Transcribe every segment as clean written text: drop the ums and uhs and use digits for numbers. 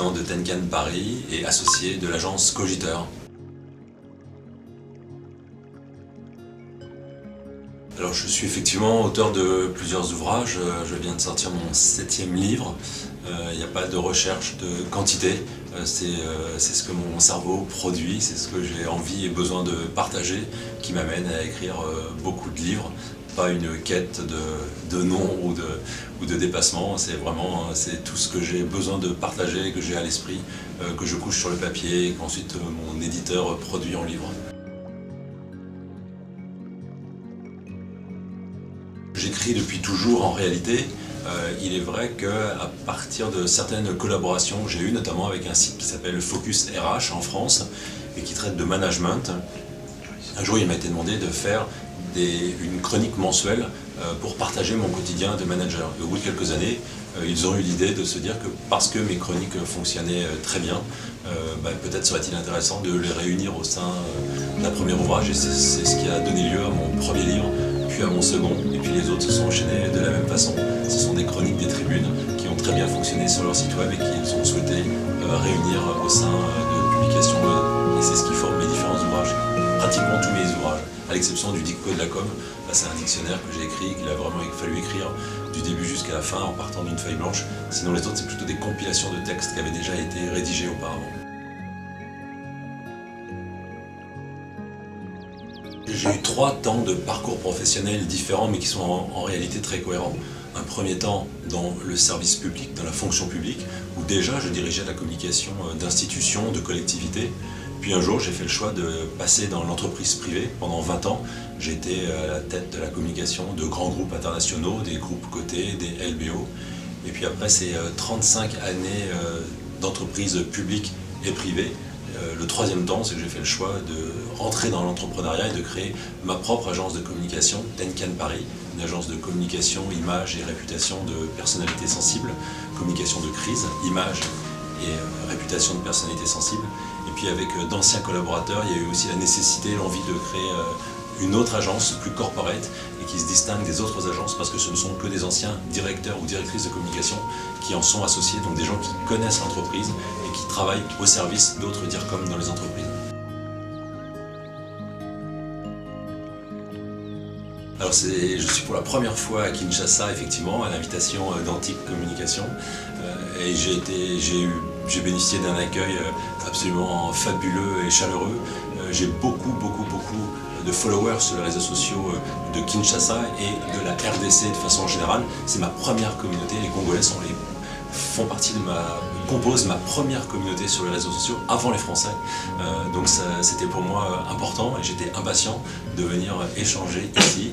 président de Tenkan Paris et associé de l'agence Cogiteur. Alors je suis effectivement auteur de plusieurs ouvrages, je viens de sortir mon 7e livre. Il n'y a pas de recherche de quantité, c'est ce que mon cerveau produit, c'est ce que j'ai envie et besoin de partager qui m'amène à écrire beaucoup de livres. Pas une quête de nom ou de dépassement, c'est tout ce que j'ai besoin de partager, que j'ai à l'esprit, que je couche sur le papier et qu'ensuite mon éditeur produit en livre. J'écris depuis toujours en réalité. Il est vrai qu'à partir de certaines collaborations que j'ai eues, notamment avec un site qui s'appelle Focus RH en France et qui traite de management, un jour il m'a été demandé de faire une chronique mensuelle pour partager mon quotidien de manager. Et au bout de quelques années, ils ont eu l'idée de se dire que parce que mes chroniques fonctionnaient très bien, peut-être serait-il intéressant de les réunir au sein d'un premier ouvrage, et c'est ce qui a donné lieu à mon premier livre, puis à mon second, et puis les autres se sont enchaînés de la même façon. Ce sont des chroniques des tribunes qui ont très bien fonctionné sur leur site web et qu'ils ont souhaité réunir au sein de publications. Et c'est ce qui forme mes différents ouvrages, pratiquement tous mes ouvrages, à l'exception du Dicpo de la com. Là, c'est un dictionnaire que j'ai écrit, qu'il a vraiment fallu écrire du début jusqu'à la fin en partant d'une feuille blanche. Sinon les autres, c'est plutôt des compilations de textes qui avaient déjà été rédigés auparavant. J'ai eu 3 temps de parcours professionnel différents, mais qui sont en réalité très cohérents. Un premier temps dans le service public, dans la fonction publique, où déjà je dirigeais la communication d'institutions, de collectivités. Puis un jour, j'ai fait le choix de passer dans l'entreprise privée. Pendant 20 ans, j'ai été à la tête de la communication de grands groupes internationaux, des groupes cotés, des LBO. Et puis après ces 35 années d'entreprise publique et privée, le 3e temps, c'est que j'ai fait le choix de rentrer dans l'entrepreneuriat et de créer ma propre agence de communication, Tenkan Paris, une agence de communication, image et réputation de personnalités sensibles, communication de crise, image et réputation de personnalités sensibles. Et puis avec d'anciens collaborateurs, il y a eu aussi la nécessité, l'envie de créer une autre agence plus corporate et qui se distingue des autres agences parce que ce ne sont que des anciens directeurs ou directrices de communication qui en sont associés, donc des gens qui connaissent l'entreprise et qui travaillent au service d'autres DIRCOM dans les entreprises. Alors je suis pour la première fois à Kinshasa, effectivement, à l'invitation d'Antique Communication, et j'ai bénéficié d'un accueil absolument fabuleux et chaleureux. J'ai beaucoup de followers sur les réseaux sociaux de Kinshasa et de la RDC de façon générale. C'est ma première communauté, les Congolais composent ma première communauté sur les réseaux sociaux avant les Français. Donc c'était pour moi important et j'étais impatient de venir échanger ici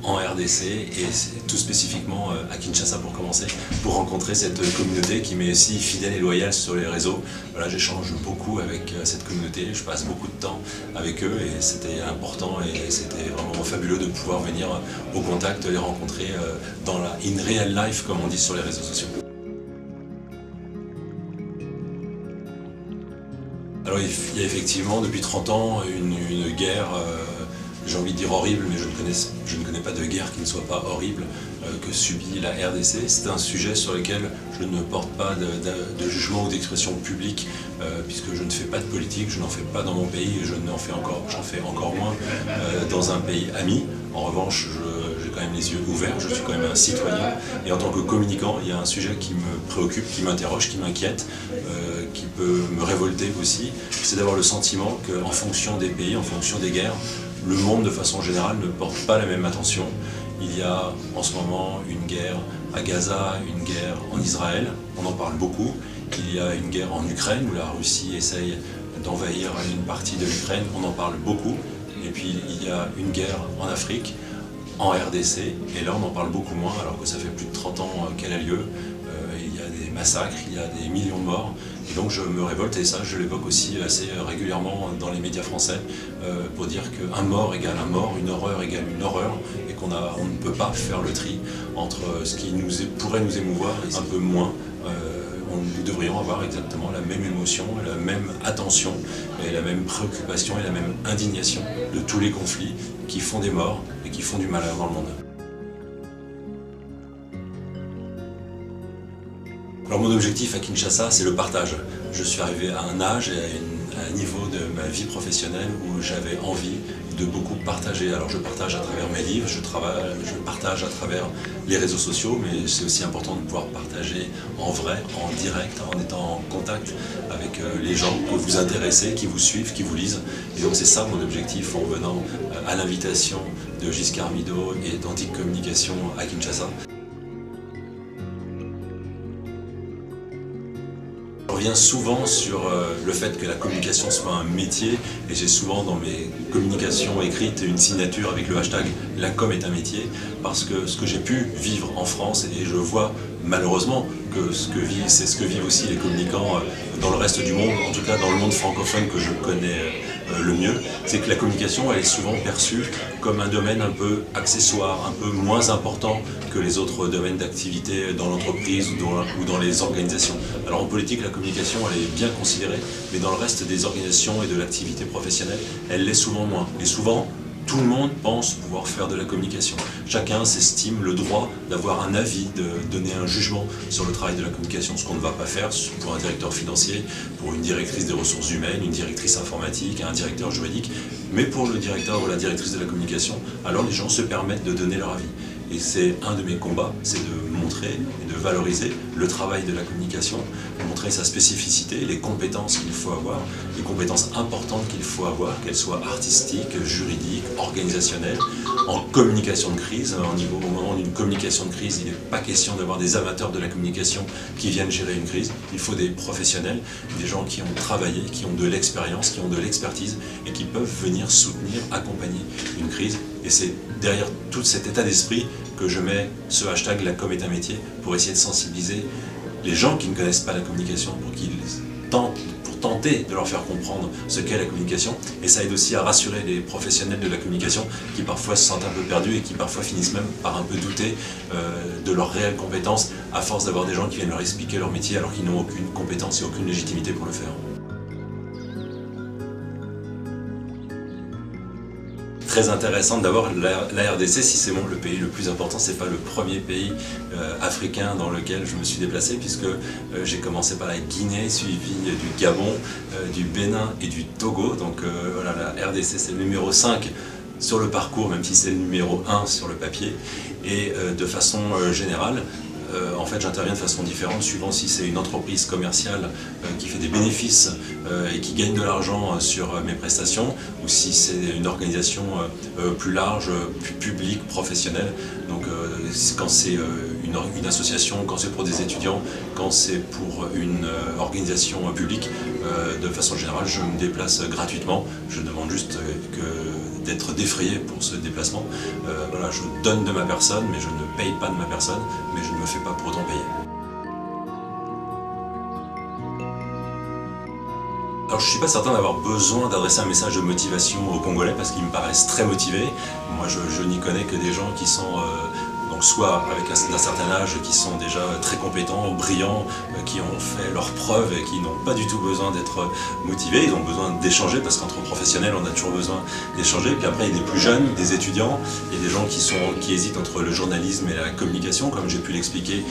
en RDC et tout spécifiquement à Kinshasa pour commencer, pour rencontrer cette communauté qui m'est si fidèle et loyale sur les réseaux. Voilà, j'échange beaucoup avec cette communauté, je passe beaucoup de temps avec eux et c'était important et c'était vraiment fabuleux de pouvoir venir au contact, les rencontrer dans la in real life comme on dit sur les réseaux sociaux. Alors il y a effectivement depuis 30 ans une guerre, j'ai envie de dire horrible, mais je ne connais pas de guerre qui ne soit pas horrible, que subit la RDC. C'est un sujet sur lequel je ne porte pas de jugement ou d'expression publique, puisque je ne fais pas de politique, je n'en fais pas dans mon pays et j'en fais encore moins dans un pays ami. En revanche, j'ai quand même les yeux ouverts, je suis quand même un citoyen, et en tant que communicant, il y a un sujet qui me préoccupe, qui m'interroge, qui m'inquiète, qui peut me révolter aussi, c'est d'avoir le sentiment qu'en fonction des pays, en fonction des guerres, le monde de façon générale ne porte pas la même attention. Il y a en ce moment une guerre à Gaza, une guerre en Israël, on en parle beaucoup. Il y a une guerre en Ukraine où la Russie essaye d'envahir une partie de l'Ukraine, on en parle beaucoup. Et puis il y a une guerre en Afrique, en RDC, et là on en parle beaucoup moins alors que ça fait plus de 30 ans qu'elle a lieu. Il y a des massacres, il y a des millions de morts, et donc je me révolte, et ça je l'évoque aussi assez régulièrement dans les médias français, pour dire qu'un mort égale un mort, une horreur égale une horreur, et on ne peut pas faire le tri entre ce qui pourrait nous émouvoir et un peu moins. Nous devrions avoir exactement la même émotion, la même attention, et la même préoccupation et la même indignation de tous les conflits qui font des morts et qui font du malheur dans le monde. Alors mon objectif à Kinshasa, c'est le partage. Je suis arrivé à un âge et à un niveau de ma vie professionnelle où j'avais envie de beaucoup partager. Alors je partage à travers mes livres, je partage à travers les réseaux sociaux, mais c'est aussi important de pouvoir partager en vrai, en direct, en étant en contact avec les gens que vous intéressez, qui vous suivent, qui vous lisent. Et donc c'est ça mon objectif en venant à l'invitation de Giscard Mido et d'Antique Communication à Kinshasa. Je reviens souvent sur le fait que la communication soit un métier et j'ai souvent dans mes communications écrites une signature avec le hashtag « La com est un métier » parce que ce que j'ai pu vivre en France et je vois malheureusement que c'est ce que vivent aussi les communicants dans le reste du monde, en tout cas dans le monde francophone que je connais le mieux, c'est que la communication elle est souvent perçue comme un domaine un peu accessoire, un peu moins important que les autres domaines d'activité dans l'entreprise ou dans les organisations. Alors en politique, la communication elle est bien considérée, mais dans le reste des organisations et de l'activité professionnelle, elle l'est souvent moins. Et souvent, tout le monde pense pouvoir faire de la communication. Chacun s'estime le droit d'avoir un avis, de donner un jugement sur le travail de la communication, ce qu'on ne va pas faire pour un directeur financier, pour une directrice des ressources humaines, une directrice informatique, un directeur juridique, mais pour le directeur ou la directrice de la communication, alors les gens se permettent de donner leur avis. Et c'est un de mes combats, c'est de montrer et de valoriser le travail de la communication, de montrer sa spécificité, les compétences qu'il faut avoir, les compétences importantes qu'il faut avoir, qu'elles soient artistiques, juridiques, organisationnelles, en communication de crise. Au moment d'une communication de crise, il n'est pas question d'avoir des amateurs de la communication qui viennent gérer une crise. Il faut des professionnels, des gens qui ont travaillé, qui ont de l'expérience, qui ont de l'expertise et qui peuvent venir soutenir, accompagner une crise. Et c'est derrière tout cet état d'esprit que je mets ce hashtag « La com est un métier » pour essayer de sensibiliser les gens qui ne connaissent pas la communication, pour tenter de leur faire comprendre ce qu'est la communication. Et ça aide aussi à rassurer les professionnels de la communication qui parfois se sentent un peu perdus et qui parfois finissent même par un peu douter de leurs réelles compétences à force d'avoir des gens qui viennent leur expliquer leur métier alors qu'ils n'ont aucune compétence et aucune légitimité pour le faire. Très intéressant d'avoir la RDC, si c'est le pays le plus important, c'est pas le premier pays africain dans lequel je me suis déplacé puisque j'ai commencé par la Guinée, suivi du Gabon, du Bénin et du Togo. Donc voilà, la RDC c'est le numéro 5 sur le parcours, même si c'est le numéro 1 sur le papier. Et de façon générale, en fait j'interviens de façon différente suivant si c'est une entreprise commerciale qui fait des bénéfices et qui gagne de l'argent sur mes prestations ou si c'est une organisation plus large, plus publique, professionnelle. Donc quand c'est une association, quand c'est pour des étudiants, quand c'est pour une organisation publique, de façon générale je me déplace gratuitement. Je demande juste d'être défrayé pour ce déplacement. Voilà, je donne de ma personne, mais je ne paye pas de ma personne, mais je ne me fais pas pour autant payer. Alors je ne suis pas certain d'avoir besoin d'adresser un message de motivation aux Congolais parce qu'ils me paraissent très motivés. Moi je n'y connais que des gens qui sont donc soit avec un certain âge, qui sont déjà très compétents, brillants, qui ont fait leurs preuves et qui n'ont pas du tout besoin d'être motivés. Ils ont besoin d'échanger parce qu'entre professionnels, on a toujours besoin d'échanger. Puis après, il y a des plus jeunes, des étudiants, il y a des gens qui hésitent entre le journalisme et la communication. Comme j'ai pu l'expliquer,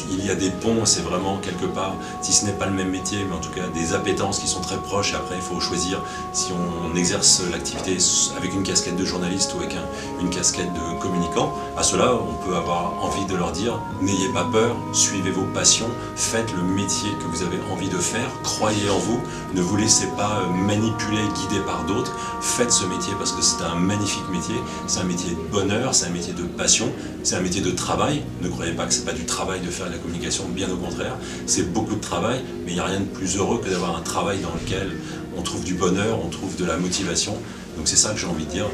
il y a des ponts, c'est vraiment quelque part, si ce n'est pas le même métier, mais en tout cas des appétences qui sont très proches. Et après, il faut choisir si on exerce l'activité avec une casquette de journaliste ou avec une casquette de communicant. À cela, on peut avoir envie de leur dire n'ayez pas peur, suivez vos passions, faites le métier que vous avez envie de faire, croyez en vous, ne vous laissez pas manipuler, guider par d'autres, faites ce métier parce que c'est un magnifique métier, c'est un métier de bonheur, c'est un métier de passion, c'est un métier de travail. Ne croyez pas que c'est pas du travail de faire de la communication, bien au contraire, c'est beaucoup de travail, mais il n'y a rien de plus heureux que d'avoir un travail dans lequel on trouve du bonheur, on trouve de la motivation, donc c'est ça que j'ai envie de dire.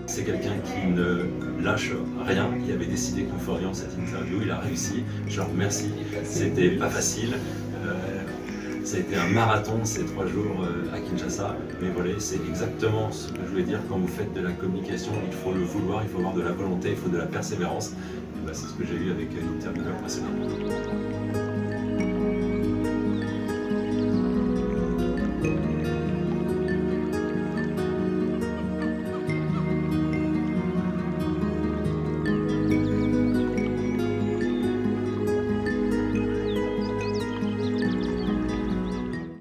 C'est quelqu'un qui ne lâche rien. Il avait décidé que nous ferions cette interview, il a réussi, je le remercie. C'était pas facile, ça a été un marathon ces 3 jours à Kinshasa, mais voilà, c'est exactement ce que je voulais dire. Quand vous faites de la communication, il faut le vouloir, il faut avoir de la volonté, il faut de la persévérance. C'est ce que j'ai eu avec l'intervieweur précédent.